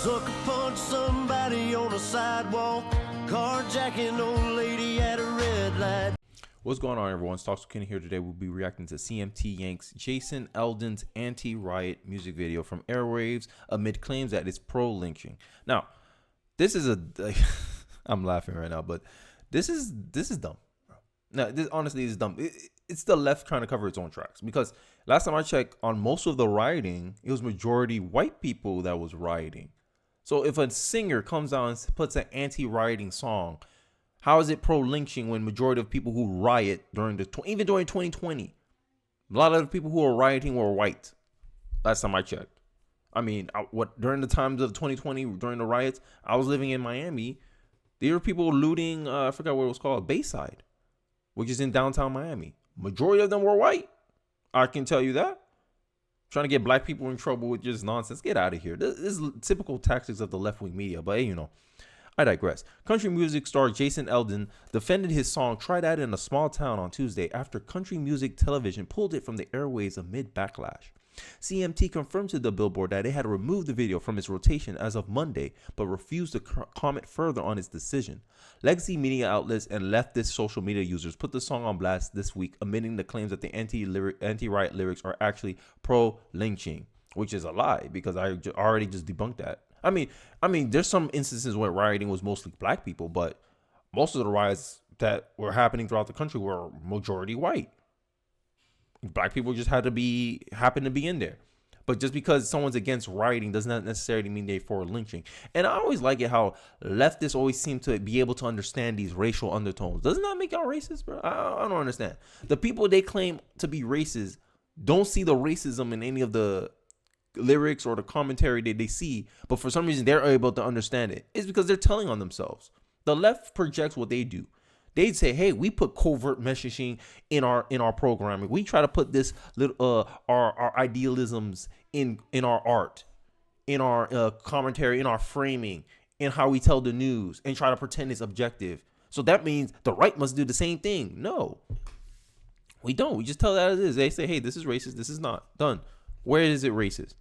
Sucker punch somebody on a sidewalk, carjacking old lady at a red light. What's going on, everyone? Stocks Kenny here. Today we'll be reacting to CMT Yank's Jason Aldean's anti-riot music video from Airwaves amid claims that it's pro-lynching. Now, this is I'm laughing right now, but this is dumb. Now, this honestly is dumb. It's the left trying to cover its own tracks, because last time I checked, on most of the rioting, it was majority white people that was rioting. So if a singer comes out and puts an anti-rioting song, how is it pro-lynching when majority of people who riot even during 2020, a lot of the people who were rioting were white? Last time I checked. I mean, during the times of 2020, during the riots, I was living in Miami. There were people looting, I forgot what it was called, Bayside, which is in downtown Miami. Majority of them were white. I can tell you that. Trying to get black people in trouble with just nonsense. Get out of here. This is typical tactics of the left-wing media. But hey, I digress. Country music star Jason Aldean defended his song Try That in a Small Town on Tuesday after country music television pulled it from the airwaves amid backlash. CMT confirmed to the Billboard that it had removed the video from its rotation as of Monday, but refused to comment further on its decision. Legacy media outlets and leftist social media users put the song on blast this week, admitting the claims that the anti-riot lyrics are actually pro-lynching, which is a lie, because I already just debunked that. I mean, there's some instances where rioting was mostly black people, but most of the riots that were happening throughout the country were majority white. Black people just happen to be in there. But just because someone's against rioting does not necessarily mean they're for lynching. And I always like it how leftists always seem to be able to understand these racial undertones. Doesn't that make y'all racist, bro? I don't understand. The people they claim to be racist don't see the racism in any of the lyrics or the commentary that they see, but for some reason they're able to understand it. It's because they're telling on themselves. The left projects what they do. They'd say, hey, we put covert messaging in our programming. We try to put this little our idealisms in our art, in our commentary, in our framing, in how we tell the news, and try to pretend it's objective. So that means the right must do the same thing. No, we don't. We just tell that as it is. They say, hey, this is racist. This is not. Done. Where is it racist?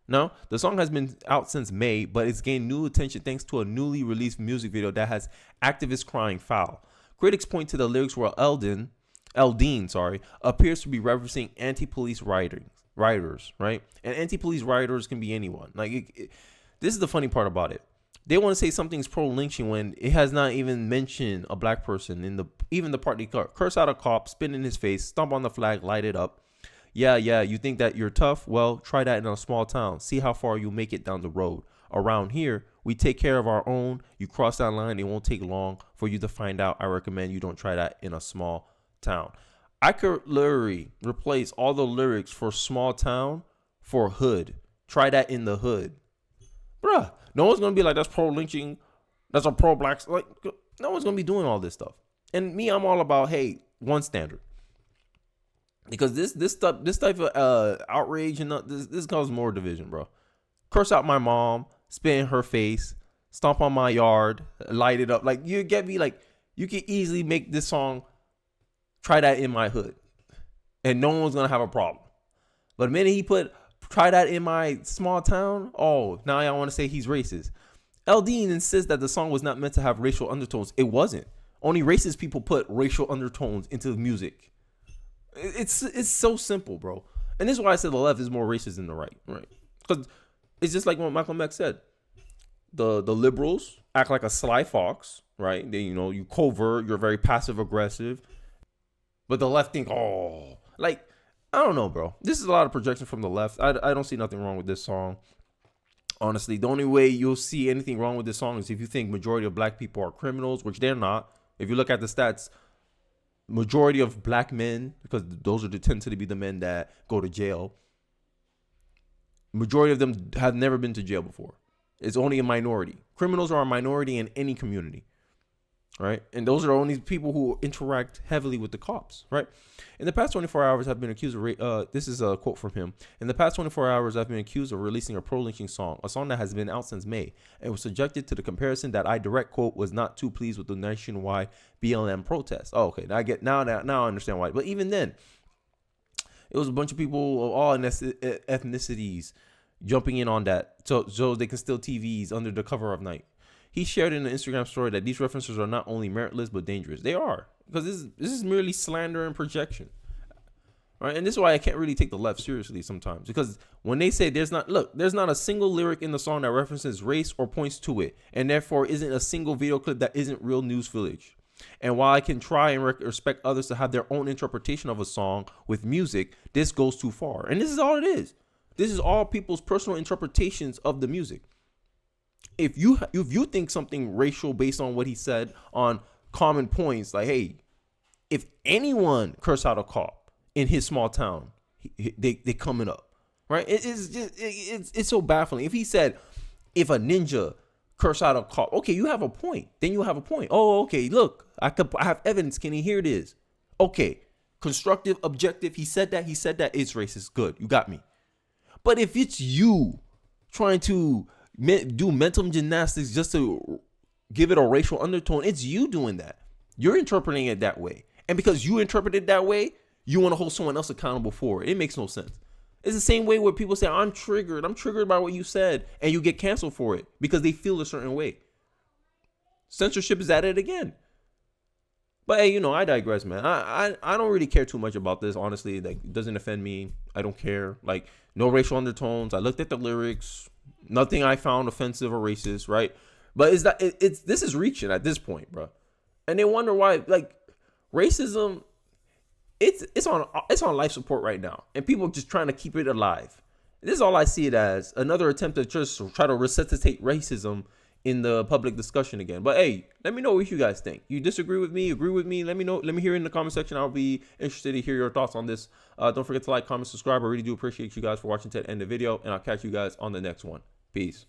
No, the song has been out since May, but it's gained new attention thanks to a newly released music video that has activists crying foul. Critics point to the lyrics where Aldean appears to be referencing anti-police rioters, right? And anti-police rioters can be anyone. This is the funny part about it. They want to say something's pro-lynching when it has not even mentioned a black person in even the part they curse out a cop, spit in his face, stomp on the flag, light it up. Yeah, you think that you're tough? Well, try that in a small town. See how far you make it down the road. Around here, we take care of our own. You cross that line, it won't take long for you to find out. I recommend you don't try that in a small town. I could literally replace all the lyrics for small town for hood. Try that in the hood. Bruh, no one's going to be like, that's pro-lynching. That's a pro-black. Like, no one's going to be doing all this stuff. And me, I'm all about, hey, one standard. Because this type of outrage and this causes more division, bro. Curse out my mom, spit in her face, stomp on my yard, light it up. Like, you get me? Like, you can easily make this song, try that in my hood, and no one's gonna have a problem. But the minute he put try that in my small town, oh, now I want to say he's racist. Aldean insists that the song was not meant to have racial undertones. It wasn't. Only racist people put racial undertones into the music. It's so simple, bro. And this is why I said the left is more racist than the right? Because it's just like what Malcolm X said. The liberals act like a sly fox, right? They, you covert, you're very passive aggressive. But the left think, oh, like, I don't know, bro. This is a lot of projection from the left. I don't see nothing wrong with this song. Honestly, the only way you'll see anything wrong with this song is if you think majority of black people are criminals, which they're not. If you look at the stats, majority of black men, because those tend to be the men that go to jail, majority of them have never been to jail before. It's only a minority. Criminals are a minority in any community, right? And those are only people who interact heavily with the cops, right? In the past 24 hours, I've been accused of, this is a quote from him. In the past 24 hours, I've been accused of releasing a pro-lynching song, a song that has been out since May, and was subjected to the comparison that I direct quote was not too pleased with the nationwide BLM protest. Oh, okay. Now I understand why. But even then, it was a bunch of people of all ethnicities jumping in on that so they can steal TVs under the cover of night. He shared in an Instagram story that these references are not only meritless but dangerous. They are, because this is merely slander and projection. Right? And this is why I can't really take the left seriously sometimes, because when they say there's not a single lyric in the song that references race or points to it, and therefore isn't a single video clip that isn't real news footage. And while I can try and respect others to have their own interpretation of a song with music, this goes too far. And this is all it is. This is all people's personal interpretations of the music. If you think something racial based on what he said on common points, like, hey, if anyone curse out a cop in his small town, they coming up, right? It's so baffling. If he said, if a ninja curse out a cop, okay, you have a point. Then you have a point. Oh, okay, look, I have evidence. Can he hear this? Okay, constructive, objective. He said that. It's racist. Good, you got me. But if it's you trying to do mental gymnastics just to give it a racial undertone, it's you doing that. You're interpreting it that way, and because you interpret it that way, you want to hold someone else accountable for it. It makes no sense. It's the same way where people say, I'm triggered by what you said, and you get canceled for it because they feel a certain way. Censorship is at it again. But hey, I digress, man. I don't really care too much about this, honestly. Like, it doesn't offend me. I don't care. Like, no racial undertones. I looked at the lyrics. Nothing I found offensive or racist, right? But this is reaching at this point, bro. And they wonder why, like, racism, it's on life support right now, and people are just trying to keep it alive. This is all I see it as, another attempt to just try to resuscitate racism in the public discussion again. But hey, let me know what you guys think. You disagree with me, agree with me, let me know. Let me hear it in the comment section. I'll be interested to hear your thoughts on this. Don't forget to like, comment, subscribe. I really do appreciate you guys for watching to the end of the video, and I'll catch you guys on the next one. Peace.